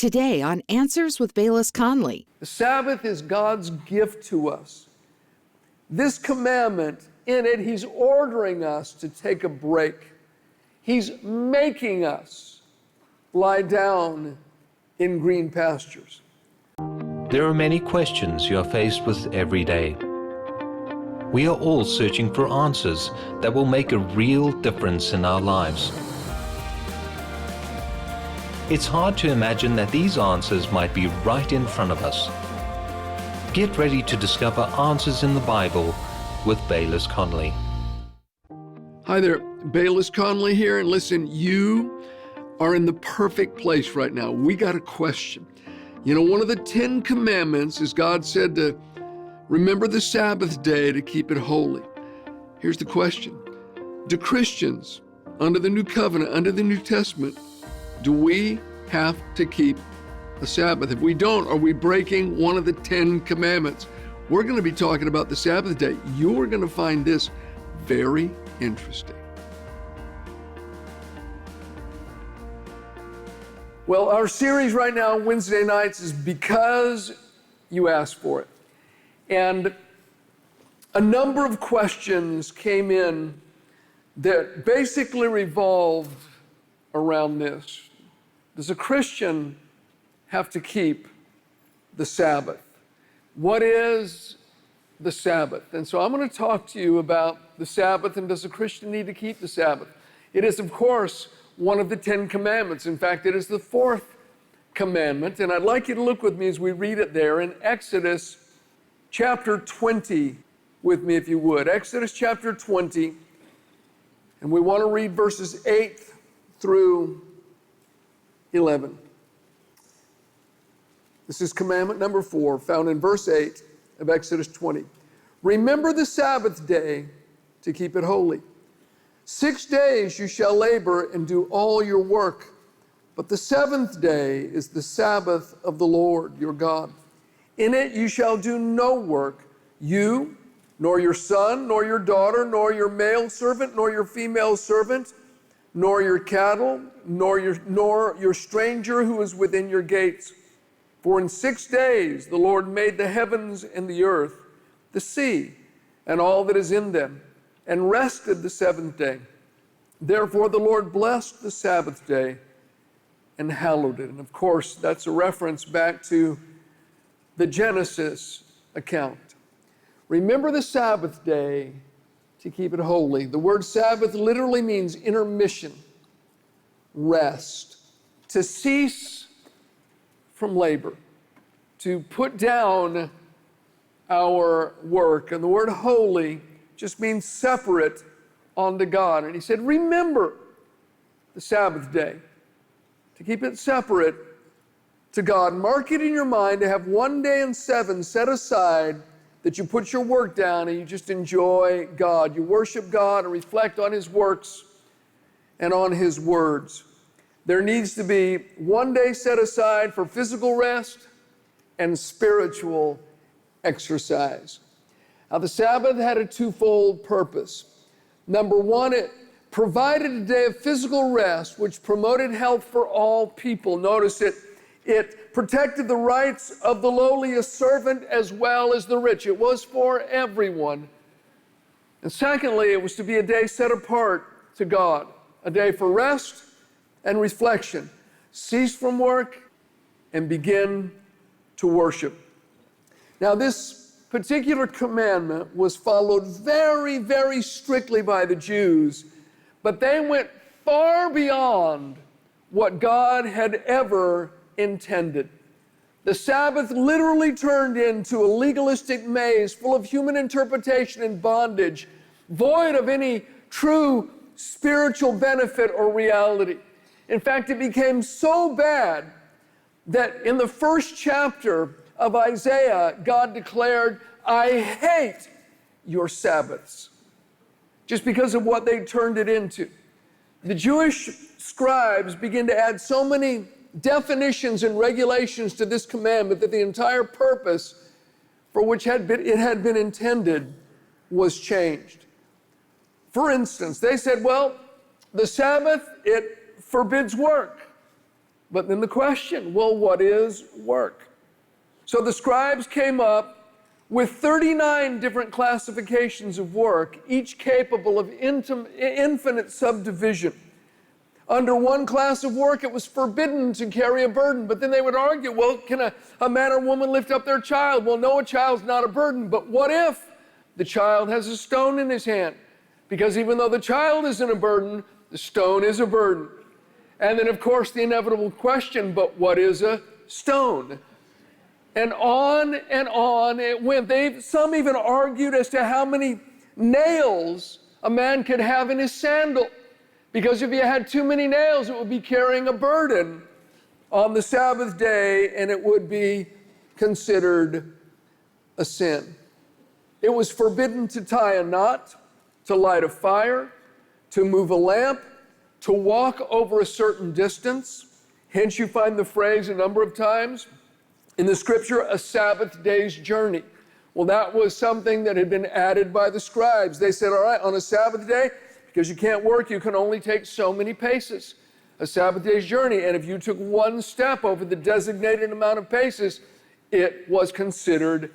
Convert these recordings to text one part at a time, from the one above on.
today on Answers with Bayless Conley. The Sabbath is God's gift to us. This commandment, in it, He's ordering us to take a break. He's making us lie down in green pastures. There are many questions you are faced with every day. We are all searching for answers that will make a real difference in our lives. It's hard to imagine that these answers might be right in front of us. Get ready to discover answers in the Bible with Bayless Conley. Hi there, Bayless Conley here, and listen, you are in the perfect place right now. We got a question. You know, one of the 10 commandments is God said to remember the Sabbath day to keep it holy. Here's the question. Do Christians, under the New Covenant, under the New Testament, do we have to keep a Sabbath? If we don't, are we breaking one of the 10 commandments? We're going to be talking about the Sabbath day. You're going to find this very interesting. Well, our series right now, Wednesday nights, is Because You Asked For It. And a number of questions came in that basically revolved around this. Does a Christian have to keep the Sabbath? What is the Sabbath? And so I'm going to talk to you about the Sabbath, and does a Christian need to keep the Sabbath? It is, of course, one of the 10 commandments. In fact, it is the 4th commandment, and I'd like you to look with me as we read it there in Exodus chapter 20 with me, if you would. Exodus chapter 20, and we want to read verses 8 through 11. This is commandment number 4, found in verse 8 of Exodus 20. Remember the Sabbath day to keep it holy. 6 days you shall labor and do all your work, but the 7th day is the Sabbath of the Lord your God. In it you shall do no work, you, nor your son, nor your daughter, nor your male servant, nor your female servant, nor your cattle, nor your stranger who is within your gates. For in 6 days the Lord made the heavens and the earth, the sea, and all that is in them, and rested the 7th day. Therefore the Lord blessed the Sabbath day and hallowed it. And of course, that's a reference back to the Genesis account. Remember the Sabbath day to keep it holy. The word Sabbath literally means intermission, rest, to cease from labor, to put down our work. And the word holy just means separate unto God. And he said, remember the Sabbath day, to keep it separate to God. Mark it in your mind to have 1 day in 7 set aside that you put your work down and you just enjoy God. You worship God and reflect on His works and on His words. There needs to be 1 day set aside for physical rest and spiritual exercise. Now, the Sabbath had a twofold purpose. Number one, it provided a day of physical rest, which promoted health for all people. Notice it protected the rights of the lowliest servant as well as the rich. It was for everyone. And secondly, it was to be a day set apart to God, a day for rest and reflection. Cease from work and begin to worship. Now, this particular commandment was followed very, very strictly by the Jews, but they went far beyond what God had ever intended. The Sabbath literally turned into a legalistic maze full of human interpretation and bondage, void of any true spiritual benefit or reality. In fact, it became so bad that in the first chapter of Isaiah, God declared, I hate your Sabbaths, just because of what they turned it into. The Jewish scribes began to add so many definitions and regulations to this commandment that the entire purpose for which it had been intended was changed. For instance, they said, well, the Sabbath, it forbids work. But then the question, well, what is work? So the scribes came up with 39 different classifications of work, each capable of infinite subdivision. Under one class of work, it was forbidden to carry a burden. But then they would argue, well, can a man or woman lift up their child? Well, no, a child's not a burden. But what if the child has a stone in his hand? Because even though the child isn't a burden, the stone is a burden. And then, of course, the inevitable question, but what is a stone? And on it went. Some even argued as to how many nails a man could have in his sandal. Because if he had too many nails, it would be carrying a burden on the Sabbath day, and it would be considered a sin. It was forbidden to tie a knot, to light a fire, to move a lamp, to walk over a certain distance. Hence, you find the phrase a number of times in the scripture, a Sabbath day's journey. Well, that was something that had been added by the scribes. They said, all right, on a Sabbath day, because you can't work, you can only take so many paces. A Sabbath day's journey, and if you took one step over the designated amount of paces, it was considered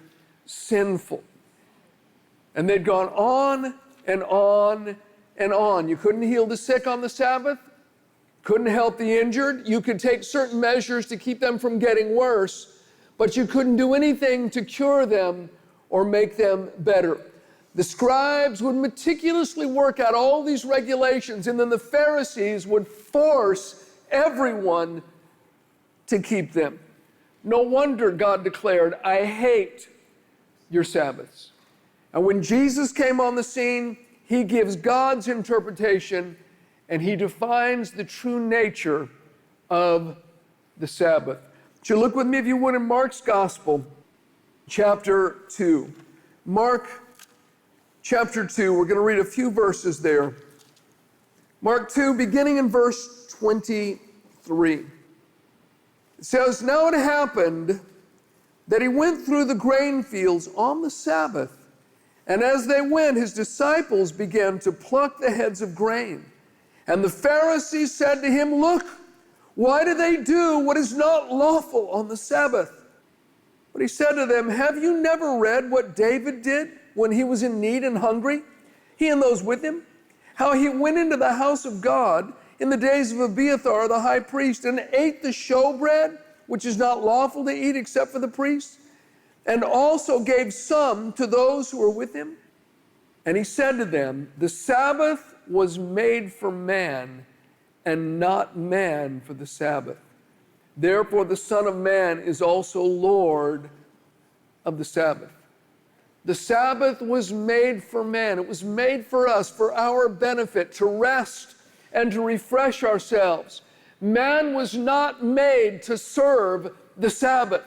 sinful. And they'd gone on and on and on. You couldn't heal the sick on the Sabbath, couldn't help the injured. You could take certain measures to keep them from getting worse, but you couldn't do anything to cure them or make them better. The scribes would meticulously work out all these regulations, and then the Pharisees would force everyone to keep them. No wonder God declared, I hate your Sabbaths. And when Jesus came on the scene, he gives God's interpretation, and he defines the true nature of the Sabbath. So look with me, if you would, in Mark's Gospel, chapter 2. Mark chapter 2, we're going to read a few verses there. Mark 2, beginning in verse 23. It says, now it happened that he went through the grain fields on the Sabbath. And as they went, his disciples began to pluck the heads of grain. And the Pharisees said to him, look, why do they do what is not lawful on the Sabbath? But he said to them, have you never read what David did when he was in need and hungry, he and those with him? How he went into the house of God in the days of Abiathar the high priest and ate the showbread, which is not lawful to eat except for the priests, and also gave some to those who were with him? And he said to them, the Sabbath was made for man, and not man for the Sabbath. Therefore the Son of Man is also Lord of the Sabbath. The Sabbath was made for man. It was made for us, for our benefit, to rest and to refresh ourselves. Man was not made to serve the Sabbath.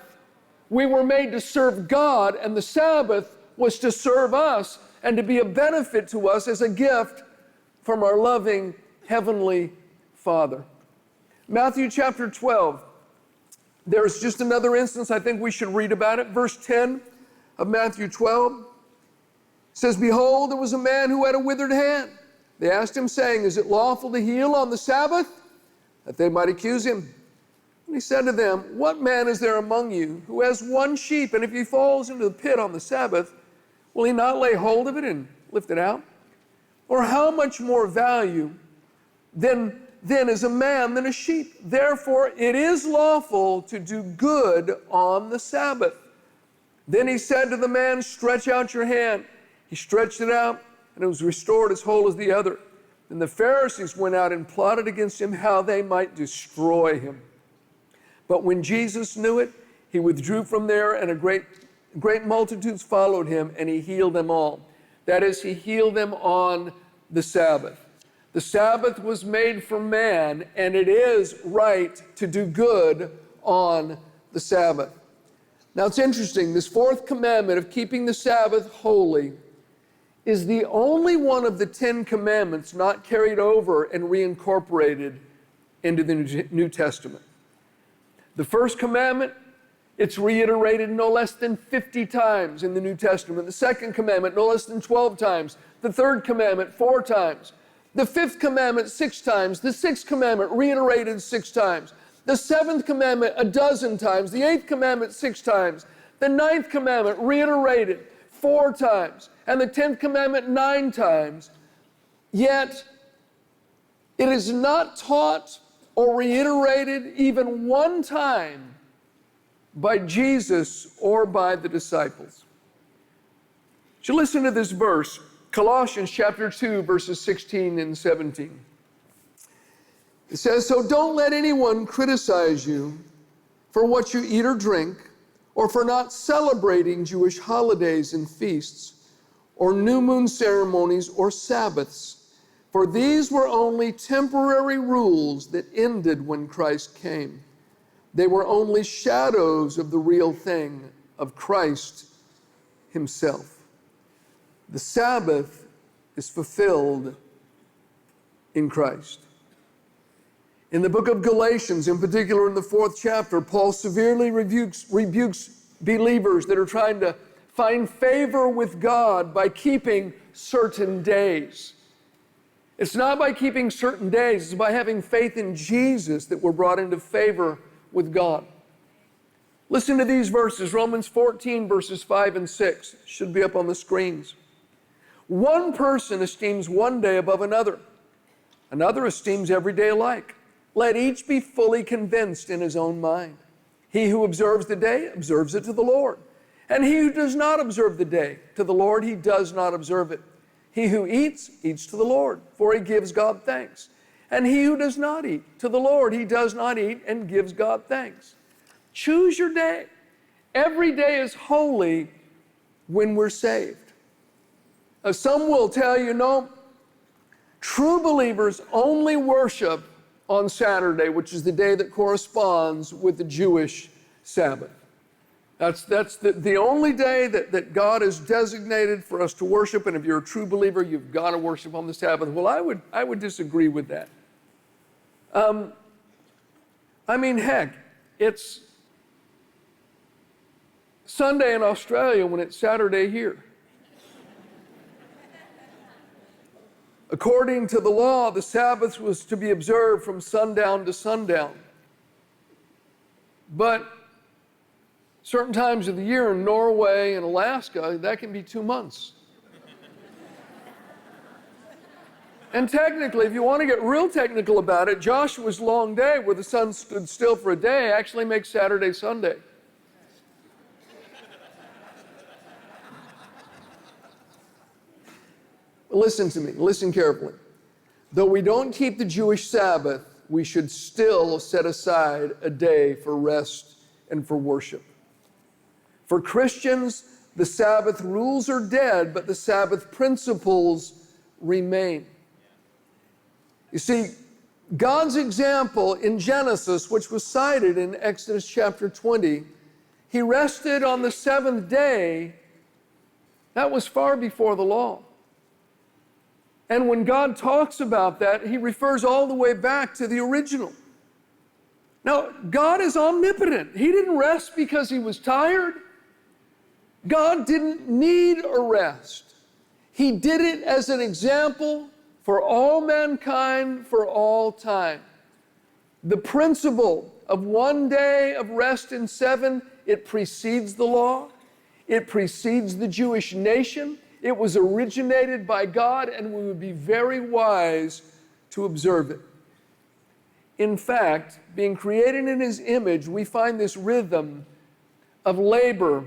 We were made to serve God, and the Sabbath was to serve us and to be a benefit to us as a gift from our loving Heavenly Father. Matthew chapter 12. There's just another instance I think we should read about it. Verse 10 of Matthew 12 says, behold, there was a man who had a withered hand. They asked him, saying, is it lawful to heal on the Sabbath? That they might accuse him. And he said to them, what man is there among you who has one sheep, and if he falls into the pit on the Sabbath, will he not lay hold of it and lift it out? Or how much more value then is a man than a sheep? Therefore it is lawful to do good on the Sabbath. Then he said to the man, stretch out your hand. He stretched it out, and it was restored as whole as the other. And the Pharisees went out and plotted against him how they might destroy him. But when Jesus knew it, he withdrew from there, and great multitudes followed him, and he healed them all. That is, he healed them on the Sabbath. The Sabbath was made for man, and it is right to do good on the Sabbath. Now it's interesting, this fourth commandment of keeping the Sabbath holy is the only one of the 10 commandments not carried over and reincorporated into the New Testament. The first commandment, it's reiterated no less than 50 times in the New Testament. The second commandment, no less than 12 times. The third commandment, 4 times. The fifth commandment, 6 times. The sixth commandment, reiterated 6 times. The 7th commandment a dozen times, the 8th commandment 6 times, the 9th commandment reiterated 4 times, and the 10th commandment 9 times. Yet, it is not taught or reiterated even one time by Jesus or by the disciples. So listen to this verse, Colossians chapter 2, verses 16 and 17. It says, "So don't let anyone criticize you for what you eat or drink, or for not celebrating Jewish holidays and feasts, or new moon ceremonies or Sabbaths, for these were only temporary rules that ended when Christ came. They were only shadows of the real thing, of Christ himself." The Sabbath is fulfilled in Christ. In the book of Galatians, in particular in the 4th chapter, Paul severely rebukes believers that are trying to find favor with God by keeping certain days. It's not by keeping certain days, it's by having faith in Jesus that we're brought into favor with God. Listen to these verses, Romans 14, verses 5 and 6. Should be up on the screens. "One person esteems one day above another. Another esteems every day alike. Let each be fully convinced in his own mind. He who observes the day observes it to the Lord. And he who does not observe the day to the Lord, he does not observe it. He who eats, eats to the Lord, for he gives God thanks. And he who does not eat, to the Lord he does not eat and gives God thanks." Choose your day. Every day is holy when we're saved. Some will tell you, no, true believers only worship on Saturday, which is the day that corresponds with the Jewish Sabbath. That's the only day that God has designated for us to worship, and if you're a true believer, you've got to worship on the Sabbath. Well, I would disagree with that. Heck, it's Sunday in Australia when it's Saturday here. According to the law, the Sabbath was to be observed from sundown to sundown. But certain times of the year in Norway and Alaska, that can be 2 months. And technically, if you want to get real technical about it, Joshua's long day, where the sun stood still for a day, actually makes Saturday Sunday. Listen to me, listen carefully. Though we don't keep the Jewish Sabbath, we should still set aside a day for rest and for worship. For Christians, the Sabbath rules are dead, but the Sabbath principles remain. You see, God's example in Genesis, which was cited in Exodus chapter 20, he rested on the 7th day. That was far before the law. And when God talks about that, he refers all the way back to the original. Now, God is omnipotent. He didn't rest because he was tired. God didn't need a rest. He did it as an example for all mankind for all time. The principle of one day of rest in 7, it precedes the law. It precedes the Jewish nation. It was originated by God, and we would be very wise to observe it. In fact, being created in his image, we find this rhythm of labor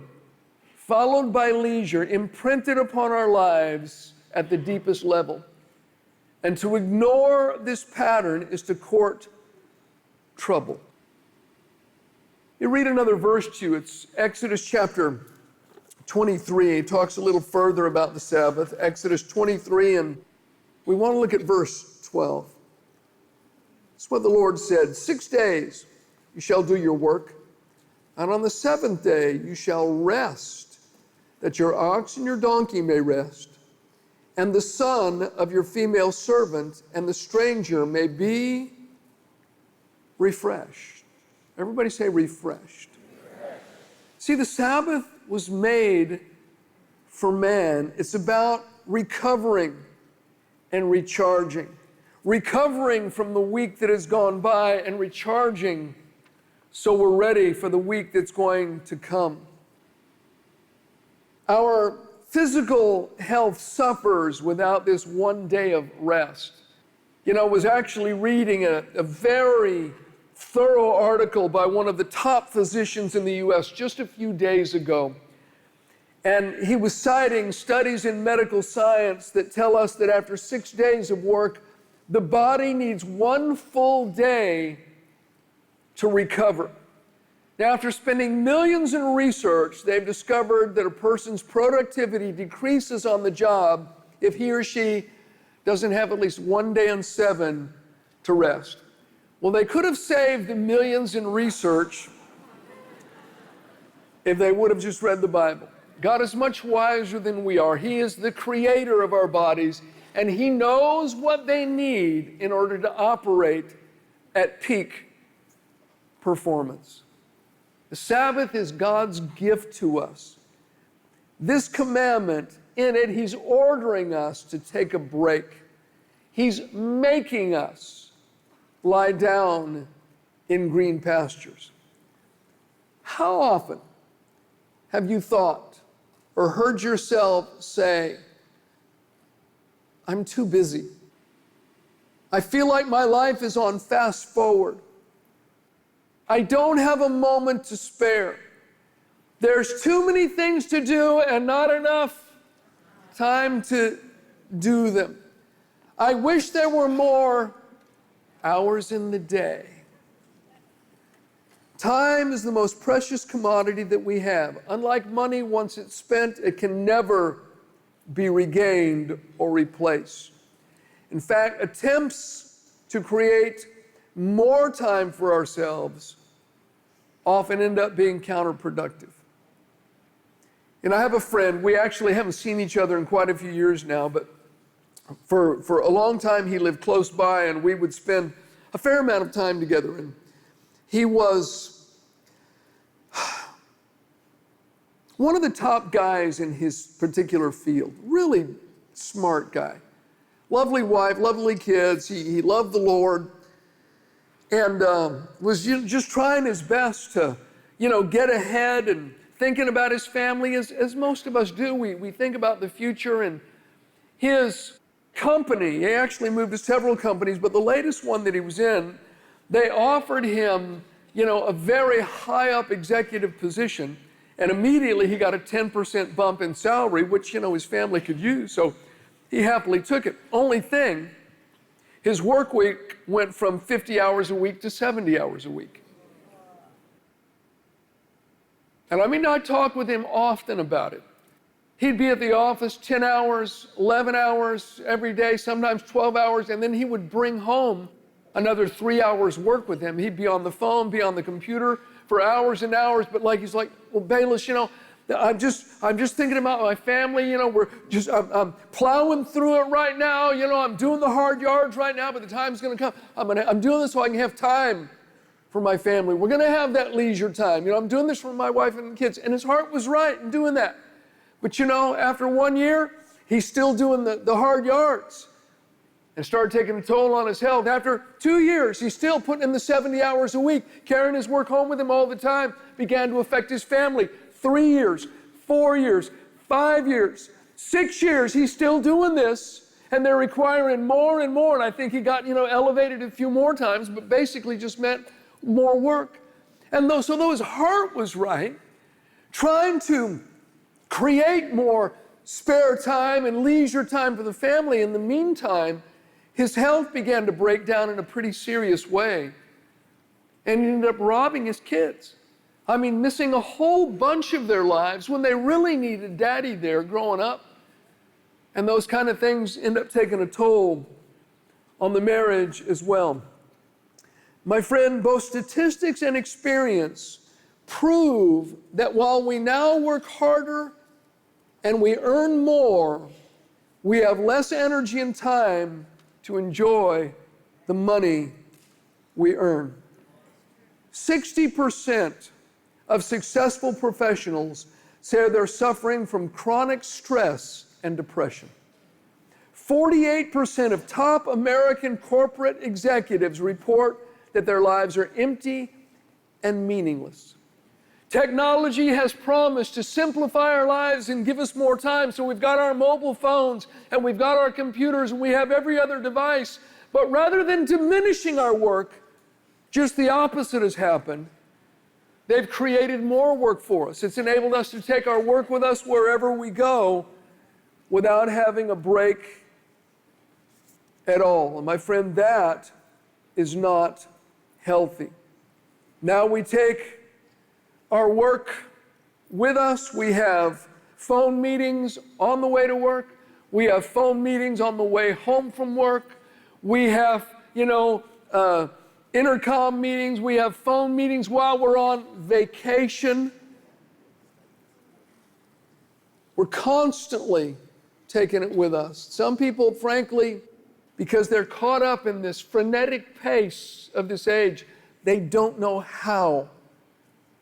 followed by leisure imprinted upon our lives at the deepest level. And to ignore this pattern is to court trouble. You read another verse to you. It's Exodus chapter 23. It talks a little further about the Sabbath. Exodus 23, and we want to look at verse 12. It's what the Lord said. 6 days you shall do your work, and on the 7th day you shall rest, that your ox and your donkey may rest, and the son of your female servant and the stranger may be refreshed. Everybody say refreshed. See, the Sabbath was made for man. It's about recovering and recharging. Recovering from the week that has gone by and recharging so we're ready for the week that's going to come. Our physical health suffers without this one day of rest. I was actually reading a very thorough article by one of the top physicians in the U.S. just a few days ago. And he was citing studies in medical science that tell us that after 6 days of work, the body needs 1 full day to recover. Now, after spending millions in research, they've discovered that a person's productivity decreases on the job if he or she doesn't have at least 1 day in 7 to rest. Well, they could have saved the millions in research if they would have just read the Bible. God is much wiser than we are. He is the creator of our bodies, and He knows what they need in order to operate at peak performance. The Sabbath is God's gift to us. This commandment, in it, He's ordering us to take a break. He's making us lie down in green pastures. How often have you thought or heard yourself say, I'm too busy. I feel like my life is on fast forward. I don't have a moment to spare. There's too many things to do and not enough time to do them. I wish there were more hours in the day. Time is the most precious commodity that we have. Unlike money, once it's spent, it can never be regained or replaced. In fact, attempts to create more time for ourselves often end up being counterproductive. I have a friend, we actually haven't seen each other in quite a few years now, but for a long time he lived close by and we would spend a fair amount of time together. And he was one of the top guys in his particular field, really smart guy. Lovely wife, lovely kids, he loved the Lord, and was just trying his best to, get ahead and thinking about his family as most of us do. We think about the future, and his company, he actually moved to several companies, but the latest one that he was in, they offered him, a very high up executive position, and immediately he got a 10% bump in salary, which, his family could use, so he happily took it. Only thing, his work week went from 50 hours a week to 70 hours a week. And I talk with him often about it. He'd be at the office 10 hours, 11 hours every day, sometimes 12 hours, and then he would bring home another 3 hours work with him. He'd be on the phone, be on the computer for hours and hours, but he's like, well, Bayless, I'm just thinking about my family, I'm plowing through it right now, I'm doing the hard yards right now, but the time's gonna come. I'm doing this so I can have time for my family. We're gonna have that leisure time. I'm doing this for my wife and the kids. And his heart was right in doing that. But after 1 year, he's still doing the hard yards. And started taking a toll on his health. After 2 years, he's still putting in the 70 hours a week, carrying his work home with him all the time, began to affect his family. 3 years, 4 years, 5 years, 6 years, he's still doing this, and they're requiring more and more. And I think he got, elevated a few more times, but basically just meant more work. And though his heart was right, trying to create more spare time and leisure time for the family, in the meantime, his health began to break down in a pretty serious way. And he ended up robbing his kids. Missing a whole bunch of their lives when they really needed daddy there growing up. And those kind of things end up taking a toll on the marriage as well. My friend, both statistics and experience prove that while we now work harder and we earn more, we have less energy and time to enjoy the money we earn. 60% of successful professionals say they're suffering from chronic stress and depression. 48% of top American corporate executives report that their lives are empty and meaningless. Technology has promised to simplify our lives and give us more time. So we've got our mobile phones and we've got our computers and we have every other device. But rather than diminishing our work, just the opposite has happened. They've created more work for us. It's enabled us to take our work with us wherever we go without having a break at all. And my friend, that is not healthy. Now we take our work with us. We have phone meetings on the way to work. We have phone meetings on the way home from work. We have, intercom meetings. We have phone meetings while we're on vacation. We're constantly taking it with us. Some people, frankly, because they're caught up in this frenetic pace of this age, they don't know how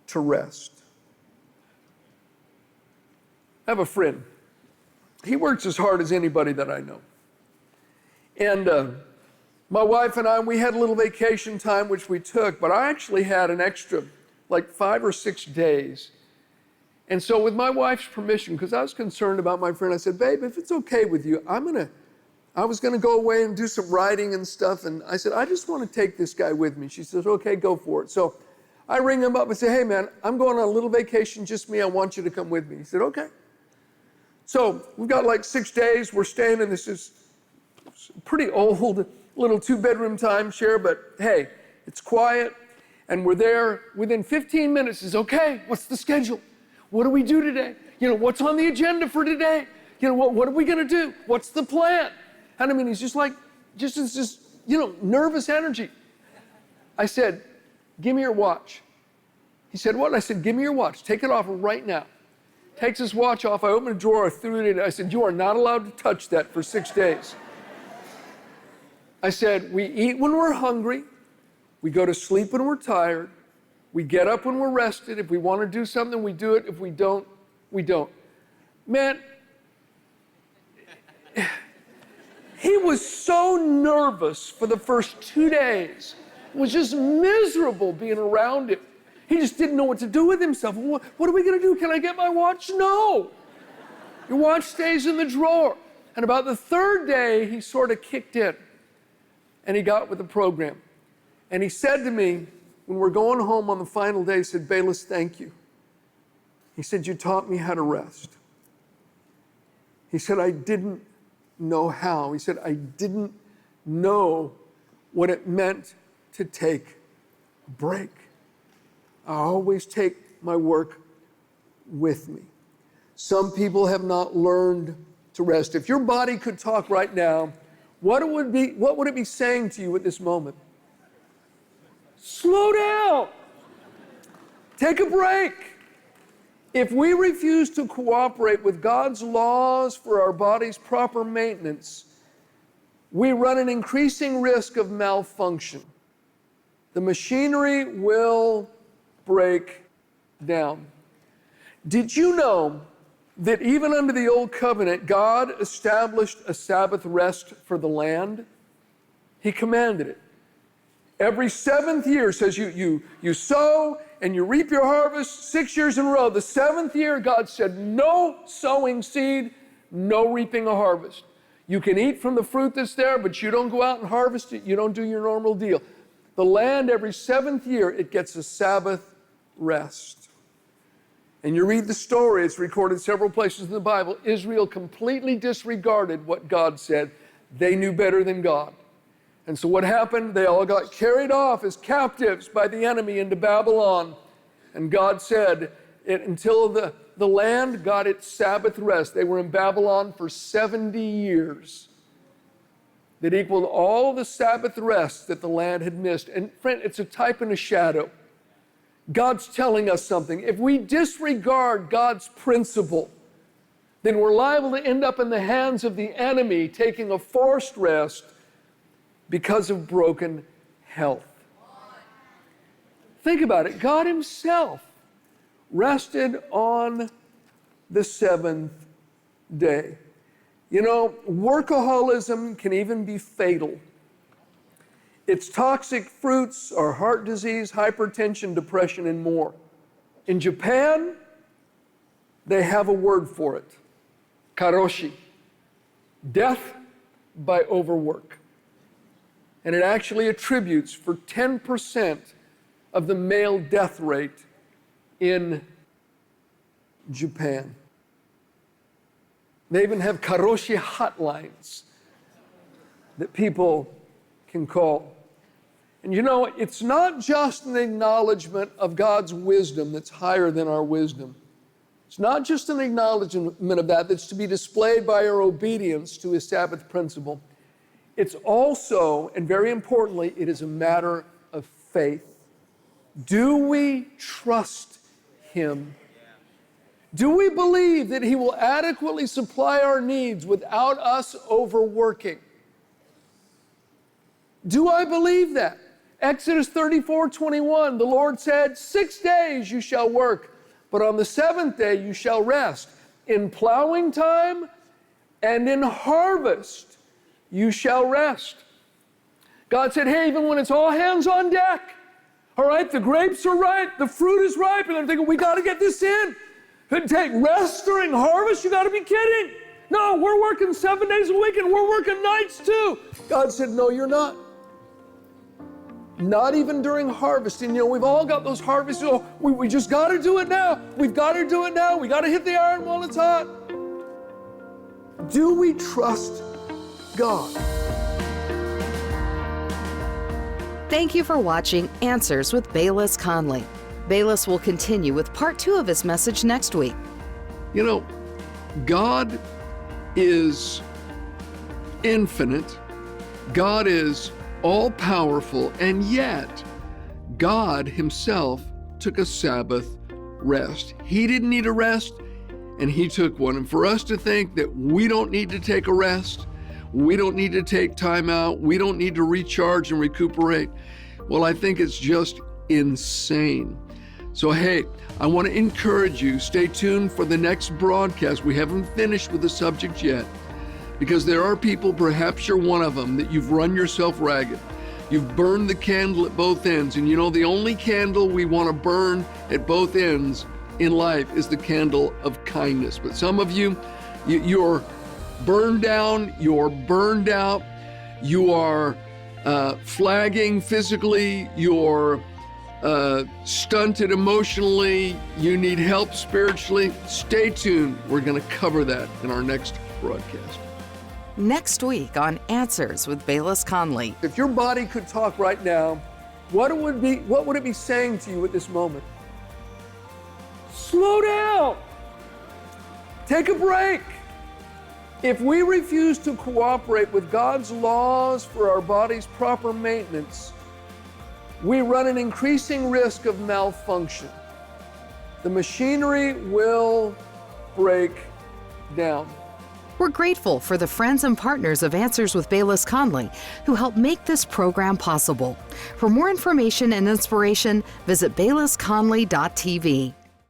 to rest. I have a friend. He works as hard as anybody that I know. And my wife and I, we had a little vacation time, which we took, but I actually had an extra, like 5 or 6 days. And so with my wife's permission, because I was concerned about my friend, I said, babe, if it's okay with you, I was going to go away and do some writing and stuff. And I said, I just want to take this guy with me. She says, okay, go for it. So I ring him up and say, hey, man, I'm going on a little vacation, just me. I want you to come with me. He said, okay. So we've got like 6 days. We're staying in this pretty old little 2-bedroom timeshare, but hey, it's quiet. And we're there. Within 15 minutes, he says, okay, what's the schedule? What do we do today? What's on the agenda for today? What are we going to do? What's the plan? And I mean, he's just like, nervous energy. I said, give me your watch. He said, what? I said, give me your watch. Take it off right now. Takes his watch off. I opened a drawer, I threw it in. I said, you are not allowed to touch that for 6 days. I said, we eat when we're hungry. We go to sleep when we're tired. We get up when we're rested. If we want to do something, we do it. If we don't, we don't. Man, he was so nervous for the first 2 days. It was just miserable being around him. He just didn't know what to do with himself. What are we going to do? Can I get my watch? No. Your watch stays in the drawer. And about the 3rd day, he sort of kicked in. And he got with the program. And he said to me, when we're going home on the final day, he said, Bayless, thank you. He said, you taught me how to rest. He said, I didn't know how. He said, I didn't know what it meant to take a break. I always take my work with me. Some people have not learned to rest. If your body could talk right now, what would it be saying to you at this moment? Slow down. Take a break. If we refuse to cooperate with God's laws for our body's proper maintenance, we run an increasing risk of malfunction. The machinery will break down. Did you know that even under the old covenant, God established a Sabbath rest for the land? He commanded it. Every 7th year says you sow and you reap your harvest 6 years in a row. The 7th year, God said, no sowing seed, no reaping a harvest. You can eat from the fruit that's there, but you don't go out and harvest it. You don't do your normal deal. The land, every 7th year, it gets a Sabbath rest. And you read the story, it's recorded several places in the Bible. Israel completely disregarded what God said. They knew better than God. And so what happened? They all got carried off as captives by the enemy into Babylon. And God said, until the land got its Sabbath rest, they were in Babylon for 70 years. That equaled all the Sabbath rest that the land had missed. And friend, it's a type and a shadow. God's telling us something. If we disregard God's principle, then we're liable to end up in the hands of the enemy taking a forced rest because of broken health. Think about it. God himself rested on the 7th day. Workaholism can even be fatal Its toxic fruits are heart disease, hypertension, depression, and more. In Japan, they have a word for it, karoshi, death by overwork. And it actually attributes for 10% of the male death rate in Japan. They even have karoshi hotlines that people can call. And you know, it's not just an acknowledgement of God's wisdom that's higher than our wisdom. It's not just an acknowledgement of that that's to be displayed by our obedience to His Sabbath principle. It's also, and very importantly, it is a matter of faith. Do we trust Him? Do we believe that He will adequately supply our needs without us overworking? Do I believe that? Exodus 34:21, the Lord said, 6 days you shall work, but on the seventh day you shall rest. In plowing time and in harvest you shall rest. God said, hey, even when it's all hands on deck, all right, the grapes are ripe, the fruit is ripe, and I'm thinking, we got to get this in. Could take rest during harvest? You got to be kidding. No, we're working 7 days a week and we're working nights too. God said, no, you're not. Not even during harvest. And you know, we've all got those harvests. Oh, we just got to do it now. We've got to do it now. We got to hit the iron while it's hot. Do we trust God? Thank you for watching Answers with Bayless Conley. Bayless will continue with part 2 of his message next week. You know, God is infinite. God is all-powerful, and yet God Himself took a Sabbath rest. He didn't need a rest, and He took one. And for us to think that we don't need to take a rest, we don't need to take time out, we don't need to recharge and recuperate, well, I think it's just insane. So hey, I want to encourage you, stay tuned for the next broadcast. We haven't finished with the subject yet, because there are people, perhaps you're one of them, that you've run yourself ragged. You've burned the candle at both ends. And you know, the only candle we want to burn at both ends in life is the candle of kindness. But some of you, you're burned down, you're burned out, you are flagging physically, you're stunted emotionally, you need help spiritually. Stay tuned. We're going to cover that in our next broadcast. Next week on Answers with Bayless Conley. If your body could talk right now, what would it be saying to you at this moment? Slow down. Take a break. If we refuse to cooperate with God's laws for our body's proper maintenance, we run an increasing risk of malfunction. The machinery will break down. We're grateful for the friends and partners of Answers with Bayless Conley who help make this program possible. For more information and inspiration, visit baylessconley.tv.